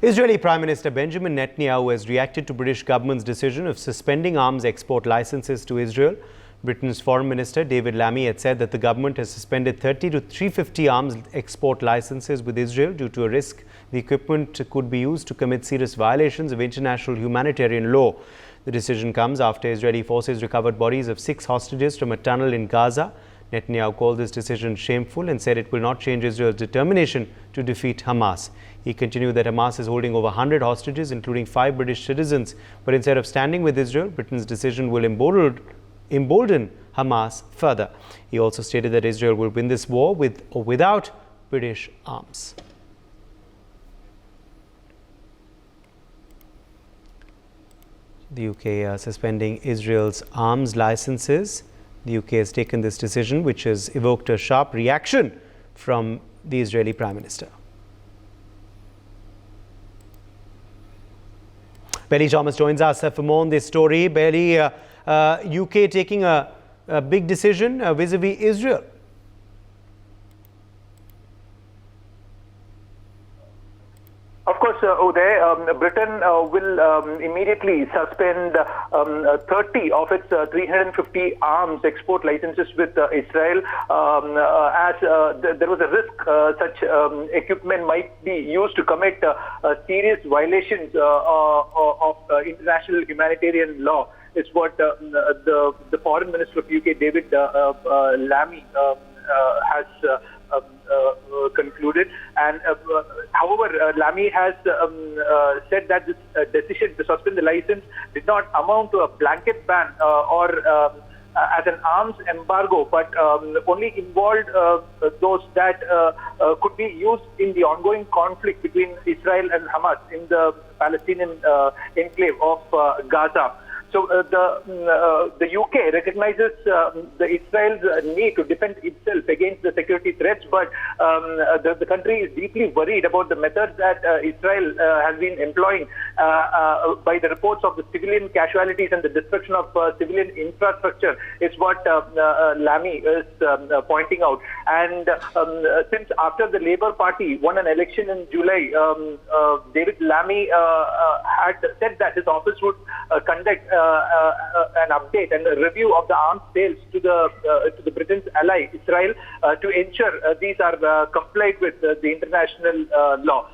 Israeli Prime Minister Benjamin Netanyahu has reacted to British government's decision of suspending arms export licenses to Israel. Britain's Foreign Minister David Lammy had said that the government has suspended 30 to 350 arms export licenses with Israel due to a risk the equipment could be used to commit serious violations of international humanitarian law. The decision comes after Israeli forces recovered bodies of 6 hostages from a tunnel in Gaza. Netanyahu called this decision shameful and said it will not change Israel's determination to defeat Hamas. He continued that Hamas is holding over 100 hostages, including 5 British citizens. But instead of standing with Israel, Britain's decision will embolden Hamas further. He also stated that Israel will win this war with or without British arms. The UK suspending Israel's arms licenses. The UK has taken this decision, which has evoked a sharp reaction from the Israeli Prime Minister. Belly Thomas joins us for more on this story. Belly, UK taking a big decision vis-a-vis Israel. Of course, Uday, Britain will immediately suspend 30 of its 350 arms export licenses with Israel, as there was a risk such equipment might be used to commit serious violations of international humanitarian law. It's what the Foreign Minister of UK, David Lammy, has concluded. And however, Lammy has said that this decision to suspend the license did not amount to a blanket ban or as an arms embargo, but only involved those that could be used in the ongoing conflict between Israel and Hamas in the Palestinian enclave of Gaza. So the UK recognizes the Israel's need to defend itself against the security threats, but the country is deeply worried about the methods that Israel has been employing by the reports of the civilian casualties and the destruction of civilian infrastructure. Is what Lammy is pointing out. And since after the Labour Party won an election in July, David Lammy had said that his office would conduct an update and a review of the arms sales to the Britain's ally Israel to ensure these are complied with the international law.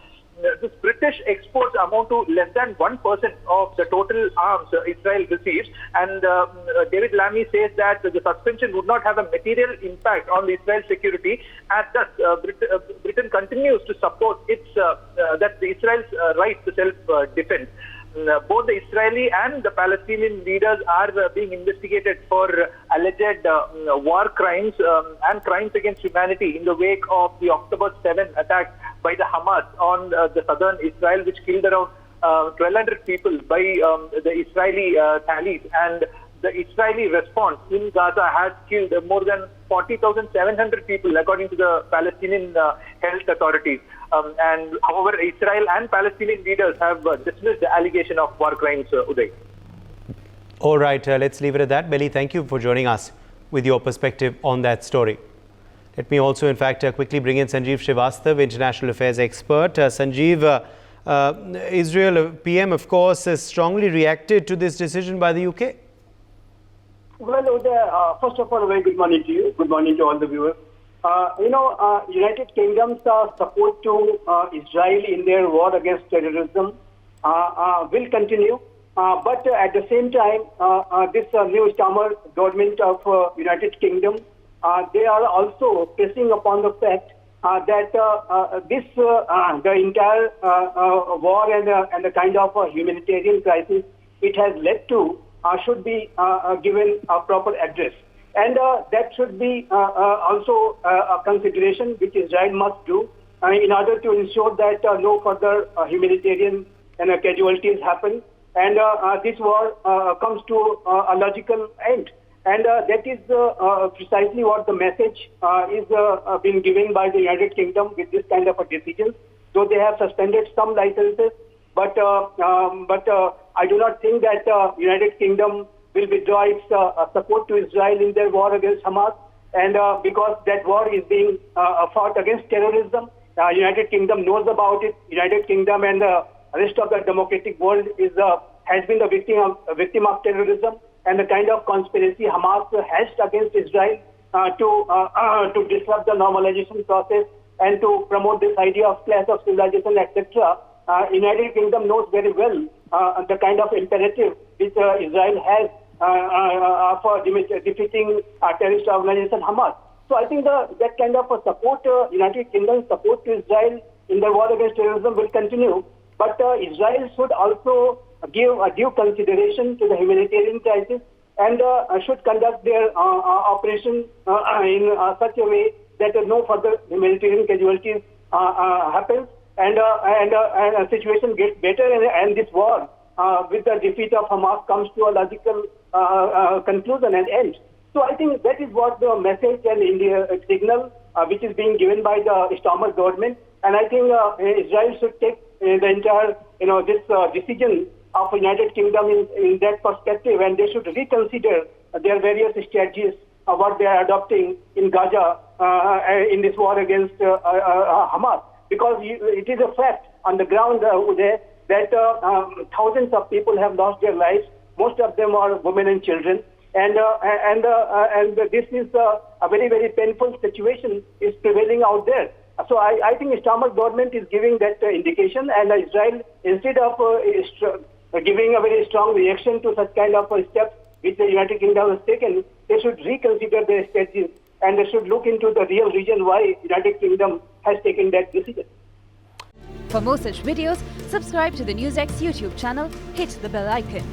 This British exports amount to less than 1% of the total arms Israel receives, and David Lammy says that the suspension would not have a material impact on Israel's security, and thus Britain continues to support that Israel's right to self-defense. Both the Israeli and the Palestinian leaders are being investigated for alleged war crimes and crimes against humanity in the wake of the October 7 attack by the Hamas on the southern Israel, which killed around 1,200 people by the Israeli tallies. And the Israeli response in Gaza has killed more than 40,700 people, according to the Palestinian health authorities. And however, Israel and Palestinian leaders have dismissed the allegation of war crimes, Uday. All right, let's leave it at that. Belly, thank you for joining us with your perspective on that story. Let me also, in fact, quickly bring in Sanjeev Srivastav, international affairs expert. Sanjeev, Israel PM, of course, has strongly reacted to this decision by the UK. Well, Uday, first of all, a very good morning to you. Good morning to all the viewers. United Kingdom's support to Israel in their war against terrorism will continue. But at the same time, this new Starmer government of United Kingdom, they are also pressing upon the fact that the entire war and the kind of humanitarian crisis it has led to should be given a proper address. And that should be also a consideration which Israel must do in order to ensure that no further humanitarian casualties happen. And this war comes to a logical end. And that is precisely what the message is being given by the United Kingdom with this kind of a decision. So they have suspended some licenses, but I do not think that United Kingdom will withdraw its support to Israel in their war against Hamas. And because that war is being fought against terrorism, United Kingdom knows about it. United Kingdom and rest of the democratic world has been the victim of terrorism and the kind of conspiracy Hamas hatched against Israel to disrupt the normalization process and to promote this idea of clash of civilization, etc. United Kingdom knows very well the kind of imperative which Israel has for defeating terrorist organization Hamas. So I think that kind of support, United Kingdom support to Israel in the war against terrorism will continue. But Israel should also give due consideration to the humanitarian crisis and should conduct their operation in such a way that no further humanitarian casualties happens and a situation gets better and this war with the defeat of Hamas comes to a logical conclusion and end. So I think that is what the message and India signal which is being given by the Starmer government. And I think Israel should take the entire, this decision of United Kingdom in that perspective, and they should reconsider their various strategies of what they are adopting in Gaza in this war against Hamas. Because it is a fact on the ground there that thousands of people have lost their lives. Most of them are women and children. And this is a very, very painful situation is prevailing out there. So I think Starmer government is giving that indication, and Israel, instead of giving a very strong reaction to such kind of steps which the United Kingdom has taken, they should reconsider their strategies and they should look into the real reason why United Kingdom has taken that decision. For more such videos, subscribe to the NewsX YouTube channel, hit the bell icon.